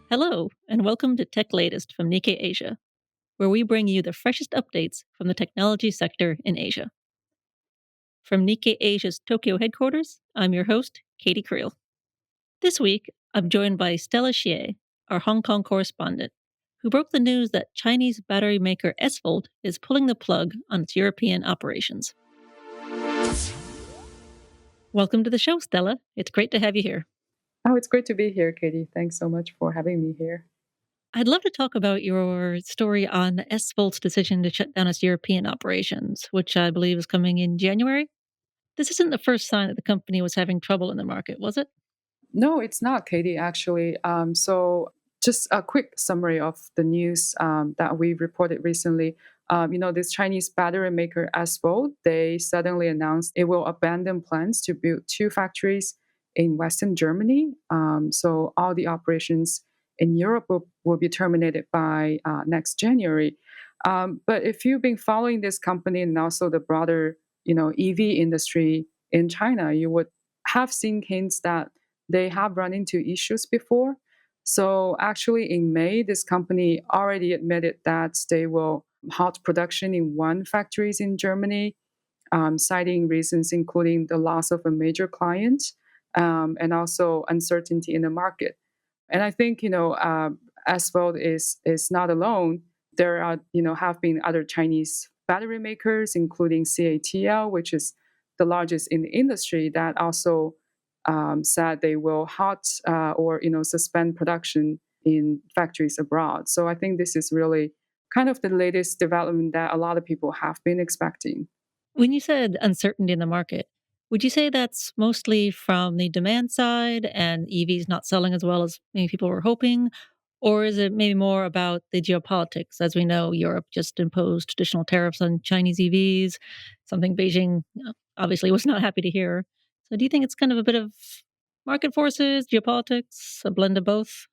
Hello, and welcome to Tech Latest from Nikkei Asia, where we bring you the freshest updates from the technology sector in Asia. From Nikkei Asia's Tokyo headquarters, I'm your host, Katey Creel. This week, I'm joined by Stella Xie, our Hong Kong correspondent, who broke the news that Chinese battery maker SVOLT is pulling the plug on its European operations. Welcome to the show, Stella. It's great to have you here. Oh, it's great to be here, Katie. Thanks so much for having me here. I'd love to talk about your story on SVOLT's decision to shut down its European operations, which I believe is coming in January. This isn't the first sign that the company was having trouble in the market, was it? No, it's not, Katie, actually. Just a quick summary of the news that we reported recently. This Chinese battery maker, SVOLT, they suddenly announced it will abandon plans to build two factories in Western Germany. So all the operations in Europe will be terminated by next January. But if you've been following this company and also the broader, EV industry in China, you would have seen hints that they have run into issues before. So actually, in May, this company already admitted that they will halt production in one factories in Germany, citing reasons including the loss of a major client and also uncertainty in the market. And I think Asphalt is not alone. There are have been other Chinese battery makers, including CATL, which is the largest in the industry, that also said they will halt or suspend production in factories abroad. So I think this is really kind of the latest development that a lot of people have been expecting. When you said uncertainty in the market, would you say that's mostly from the demand side and EVs not selling as well as maybe people were hoping? Or is it maybe more about the geopolitics? As we know, Europe just imposed additional tariffs on Chinese EVs, something Beijing obviously was not happy to hear. So do you think it's kind of a bit of market forces, geopolitics, a blend of both?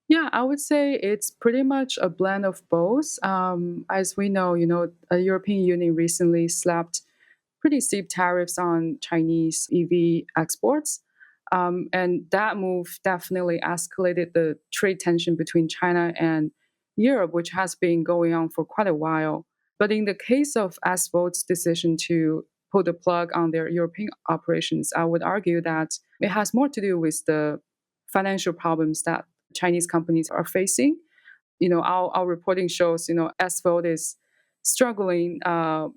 Yeah, I would say it's pretty much a blend of both. As we know, the European Union recently slapped pretty steep tariffs on Chinese EV exports. And that move definitely escalated the trade tension between China and Europe, which has been going on for quite a while. But in the case of Asphot's decision to pull the plug on their European operations, I would argue that it has more to do with the financial problems that Chinese companies are facing. Our reporting shows, Asphalt is struggling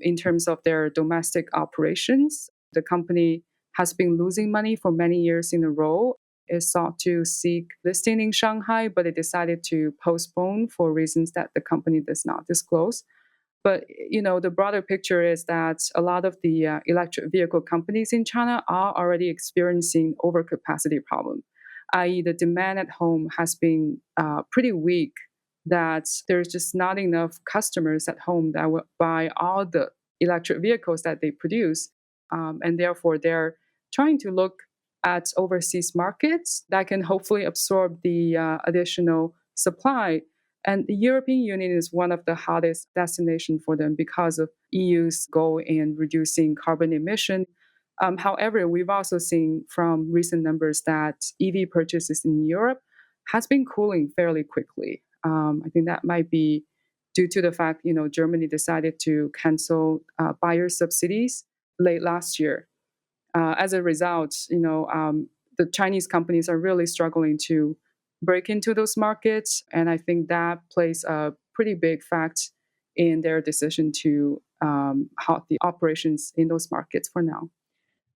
in terms of their domestic operations. The company has been losing money for many years in a row. It sought to seek listing in Shanghai, but it decided to postpone for reasons that the company does not disclose. But the broader picture is that a lot of the electric vehicle companies in China are already experiencing overcapacity problem, i.e., the demand at home has been pretty weak. That there's just not enough customers at home that will buy all the electric vehicles that they produce, and therefore they're trying to look at overseas markets that can hopefully absorb the additional supply. And the European Union is one of the hottest destinations for them because of EU's goal in reducing carbon emission. However, we've also seen from recent numbers that EV purchases in Europe has been cooling fairly quickly. I think that might be due to the fact, Germany decided to cancel buyer subsidies late last year. As a result, the Chinese companies are really struggling to break into those markets, and I think that plays a pretty big fact in their decision to halt the operations in those markets for now.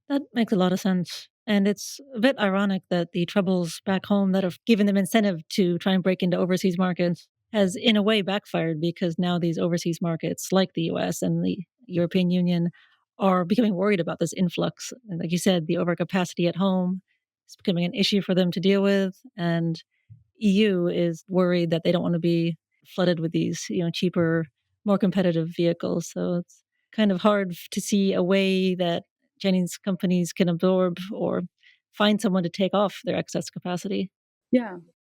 That makes a lot of sense. And it's a bit ironic that the troubles back home that have given them incentive to try and break into overseas markets has, in a way, backfired because now these overseas markets, like the US and the European Union, are becoming worried about this influx. And like you said, the overcapacity at home is becoming an issue for them to deal with. And EU is worried that they don't want to be flooded with these, cheaper, more competitive vehicles. So it's kind of hard to see a way that Chinese companies can absorb or find someone to take off their excess capacity. Yeah.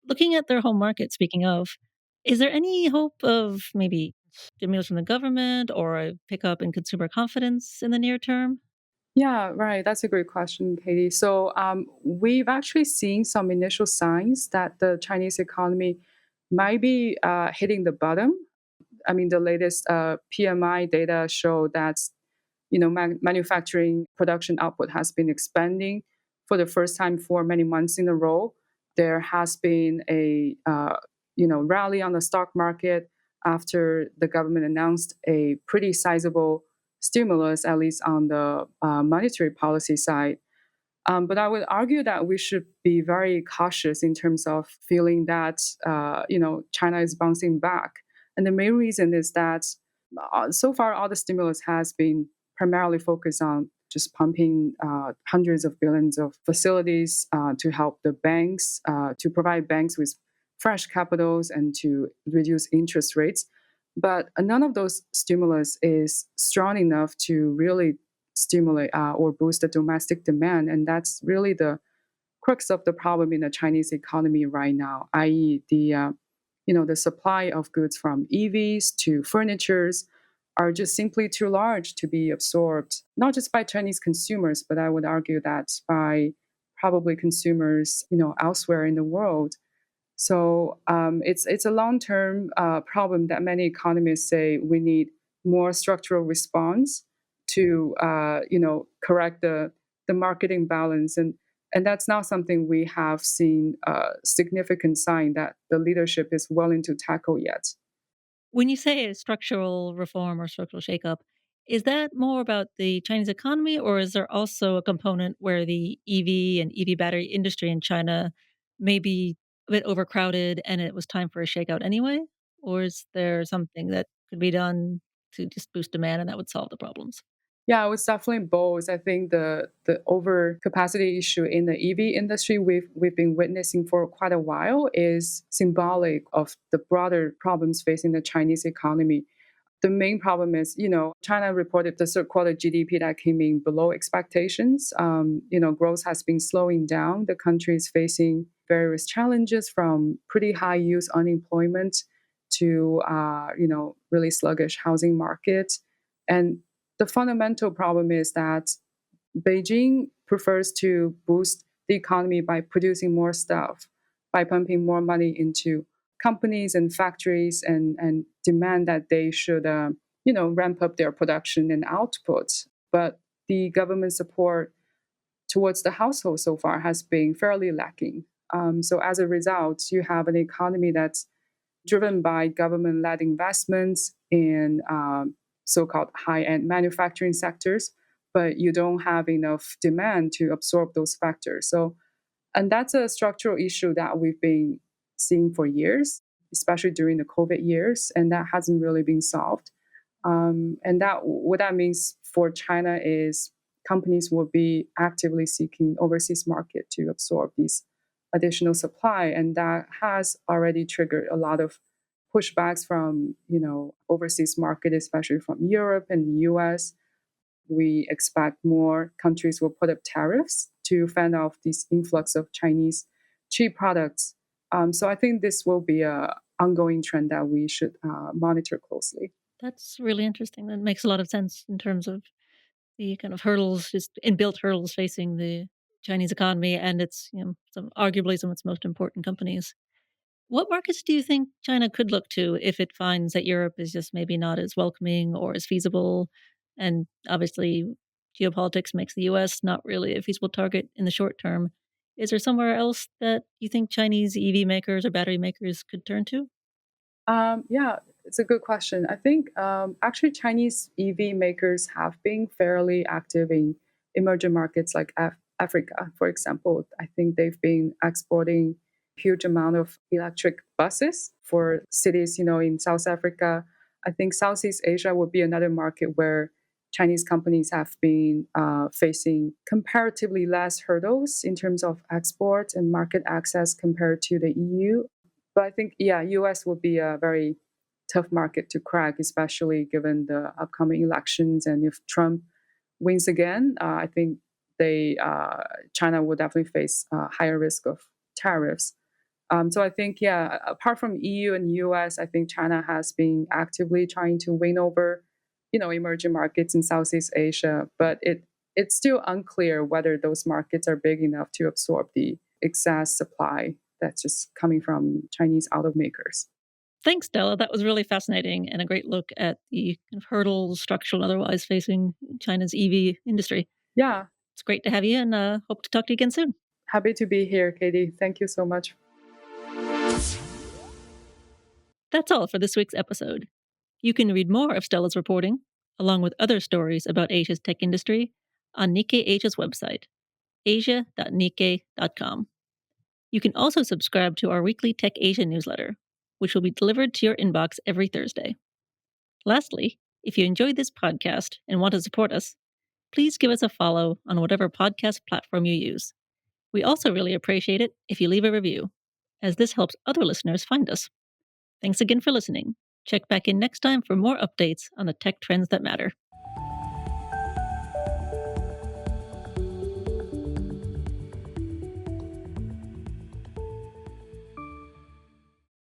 Looking at their home market, speaking of, is there any hope of maybe stimulus from the government or a pickup in consumer confidence in the near term? Yeah, right. That's a great question, Katie. So we've actually seen some initial signs that the Chinese economy might be hitting the bottom. I mean, the latest PMI data show that manufacturing production output has been expanding for the first time for many months in a row. There has been a rally on the stock market after the government announced a pretty sizable stimulus, at least on the monetary policy side. But I would argue that we should be very cautious in terms of feeling that China is bouncing back. And the main reason is that so far all the stimulus has been primarily focused on just pumping hundreds of billions of facilities to help the banks, to provide banks with fresh capitals and to reduce interest rates. But none of those stimulus is strong enough to really stimulate or boost the domestic demand. And that's really the crux of the problem in the Chinese economy right now, i.e., the supply of goods from EVs to furnitures are just simply too large to be absorbed, not just by Chinese consumers, but I would argue that by probably consumers, elsewhere in the world. So it's a long term problem that many economists say we need more structural response to correct the market imbalance, and that's not something we have seen a significant sign that the leadership is willing to tackle yet. When you say a structural reform or structural shakeup, is that more about the Chinese economy, or is there also a component where the EV and EV battery industry in China may be a bit overcrowded and it was time for a shakeout anyway? Or is there something that could be done to just boost demand and that would solve the problems? Yeah, it was definitely both. I think the overcapacity issue in the EV industry we've been witnessing for quite a while is symbolic of the broader problems facing the Chinese economy. The main problem is, China reported the third quarter GDP that came in below expectations. Growth has been slowing down. The country is facing various challenges from pretty high youth unemployment to, really sluggish housing market. And the fundamental problem is that Beijing prefers to boost the economy by producing more stuff, by pumping more money into companies and factories and demand that they should, ramp up their production and output. But the government support towards the household so far has been fairly lacking. So as a result, you have an economy that's driven by government-led investments in so-called high-end manufacturing sectors, but you don't have enough demand to absorb those factors. So, and that's a structural issue that we've been seeing for years, especially during the COVID years, and that hasn't really been solved. And that what that means for China is companies will be actively seeking overseas market to absorb these additional supply, and that has already triggered a lot of pushbacks from overseas market, especially from Europe and the US. We expect more countries will put up tariffs to fend off this influx of Chinese cheap products. So I think this will be a ongoing trend that we should monitor closely. That's really interesting. That makes a lot of sense in terms of the kind of hurdles, just inbuilt hurdles facing the Chinese economy and its, arguably some of its most important companies. What markets do you think China could look to if it finds that Europe is just maybe not as welcoming or as feasible? And obviously, geopolitics makes the US not really a feasible target in the short term. Is there somewhere else that you think Chinese EV makers or battery makers could turn to? Yeah, it's a good question. I think actually Chinese EV makers have been fairly active in emerging markets like Africa, for example. I think they've been exporting huge amount of electric buses for cities, in South Africa. I think Southeast Asia would be another market where Chinese companies have been facing comparatively less hurdles in terms of export and market access compared to the EU. But I think, yeah, US would be a very tough market to crack, especially given the upcoming elections. And if Trump wins again, I think China will definitely face a higher risk of tariffs. So I think, yeah, apart from EU and US, I think China has been actively trying to win over, emerging markets in Southeast Asia. But it's still unclear whether those markets are big enough to absorb the excess supply that's just coming from Chinese automakers. Thanks, Stella. That was really fascinating and a great look at the kind of hurdles, structural and otherwise, facing China's EV industry. Yeah, It's great to have you and hope to talk to you again soon. happy to be here, Katey. Thank you so much. That's all for this week's episode. You can read more of Stella's reporting, along with other stories about Asia's tech industry, on Nikkei Asia's website, asia.nikkei.com. You can also subscribe to our weekly Tech Asia newsletter, which will be delivered to your inbox every Thursday. Lastly, if you enjoyed this podcast and want to support us, please give us a follow on whatever podcast platform you use. We also really appreciate it if you leave a review, as this helps other listeners find us. Thanks again for listening. Check back in next time for more updates on the tech trends that matter.